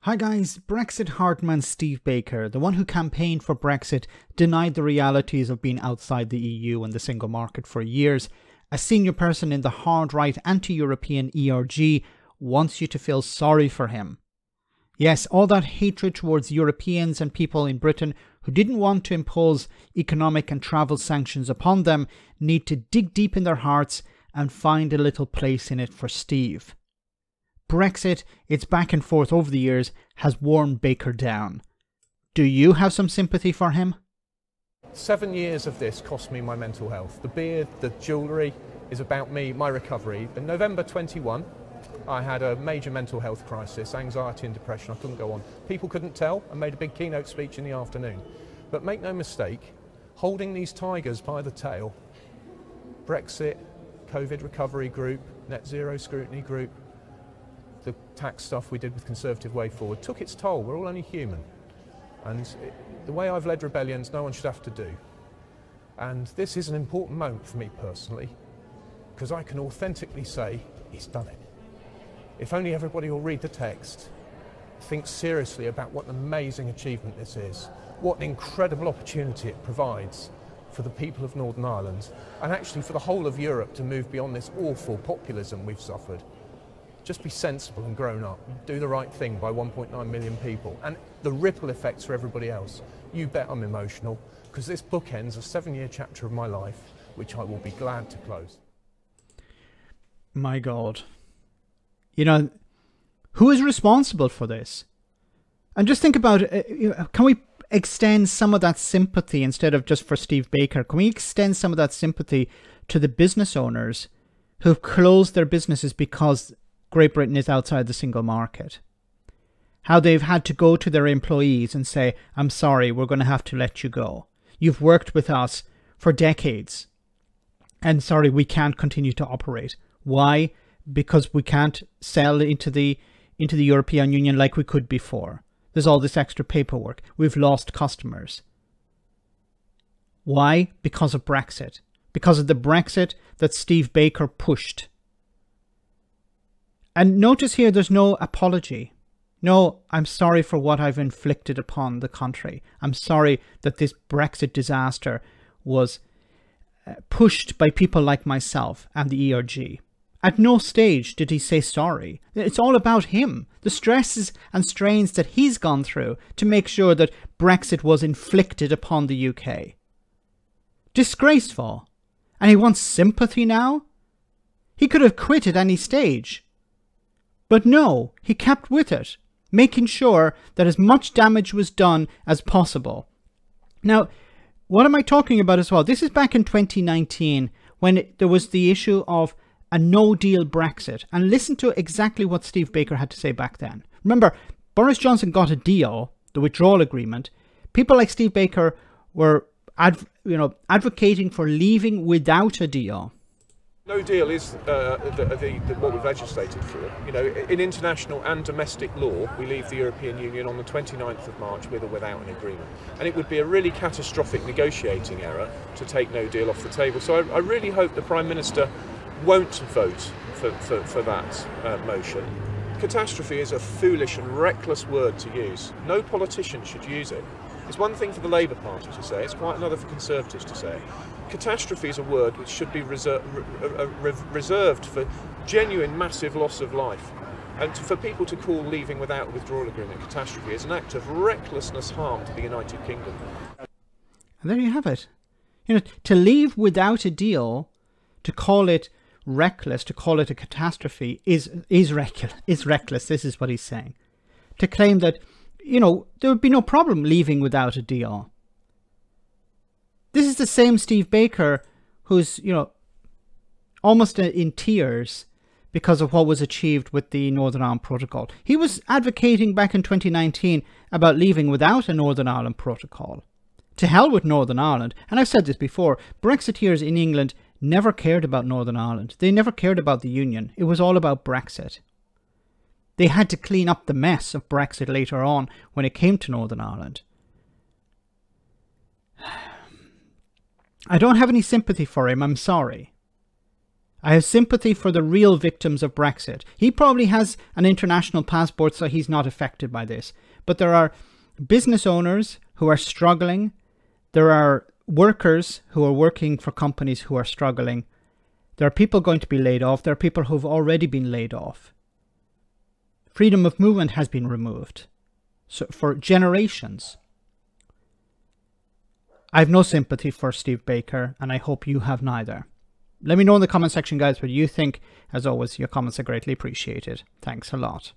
Hi guys, Brexit Hardman Steve Baker, the one who campaigned for Brexit, denied the realities of being outside the EU and the single market for years. A senior person in the hard-right anti-European ERG wants you to feel sorry for him. Yes, all that hatred towards Europeans and people in Britain who didn't want to impose economic and travel sanctions upon them need to dig deep in their hearts and find a little place in it for Steve. Brexit, its back and forth over the years, has worn Baker down. Do you have some sympathy for him? 7 years of this cost me my mental health. The beard, the jewellery is about me, my recovery. In November 21, I had a major mental health crisis, anxiety and depression. I couldn't go on. People couldn't tell. I made a big keynote speech in the afternoon. But make no mistake, holding these tigers by the tail, Brexit, COVID recovery group, net zero scrutiny group, the tax stuff we did with Conservative Way Forward took its toll. We're all only human. And the way I've led rebellions, no one should have to do. And this is an important moment for me personally, because I can authentically say, he's done it. If only everybody will read the text, think seriously about what an amazing achievement this is, what an incredible opportunity it provides for the people of Northern Ireland, and actually for the whole of Europe to move beyond this awful populism we've suffered. Just be sensible and grown up. Do the right thing by 1.9 million people. And the ripple effects for everybody else. You bet I'm emotional, because this book ends a 7-year chapter of my life, which I will be glad to close. My God. You know, who is responsible for this? And just think about it. Can we extend some of that sympathy instead of just for Steve Baker? Can we extend some of that sympathy to the business owners who've closed their businesses because Great Britain is outside the single market? How they've had to go to their employees and say, I'm sorry, we're going to have to let you go. You've worked with us for decades. And sorry, we can't continue to operate. Why? Because we can't sell into the European Union like we could before. There's all this extra paperwork. We've lost customers. Why? Because of Brexit. Because of the Brexit that Steve Baker pushed. And notice here, there's no apology. No, I'm sorry for what I've inflicted upon the country. I'm sorry that this Brexit disaster was pushed by people like myself and the ERG. At no stage did he say sorry. It's all about him. The stresses and strains that he's gone through to make sure that Brexit was inflicted upon the UK. Disgraceful. And he wants sympathy now? He could have quit at any stage. But no, he kept with it, making sure that as much damage was done as possible. Now, what am I talking about as well? This is back in 2019 when there was the issue of a no-deal Brexit. And listen to exactly what Steve Baker had to say back then. Remember, Boris Johnson got a deal, the withdrawal agreement. People like Steve Baker were advocating for leaving without a deal. No deal is what we've legislated for. You know, in international and domestic law, we leave the European Union on the 29th of March with or without an agreement. And it would be a really catastrophic negotiating error to take no deal off the table. So I really hope the Prime Minister won't vote for that motion. Catastrophe is a foolish and reckless word to use. No politician should use it. It's one thing for the Labour Party to say, it's quite another for Conservatives to say. Catastrophe is a word which should be reserved for genuine massive loss of life. And for people to call leaving without a withdrawal agreement catastrophe is an act of recklessness harm to the United Kingdom. And there you have it. You know, to leave without a deal, to call it reckless, to call it a catastrophe is reckless. This is what he's saying. To claim that, you know, there would be no problem leaving without a deal. This is the same Steve Baker who's, you know, almost in tears because of what was achieved with the Northern Ireland Protocol. He was advocating back in 2019 about leaving without a Northern Ireland Protocol. To hell with Northern Ireland. And I've said this before, Brexiteers in England never cared about Northern Ireland. They never cared about the Union. It was all about Brexit. They had to clean up the mess of Brexit later on when it came to Northern Ireland. I don't have any sympathy for him, I'm sorry. I have sympathy for the real victims of Brexit. He probably has an international passport, so he's not affected by this. But there are business owners who are struggling. There are workers who are working for companies who are struggling. There are people going to be laid off. There are people who've already been laid off. Freedom of movement has been removed. So for generations. I have no sympathy for Steve Baker, and I hope you have neither. Let me know in the comment section, guys, what you think. As always, your comments are greatly appreciated. Thanks a lot.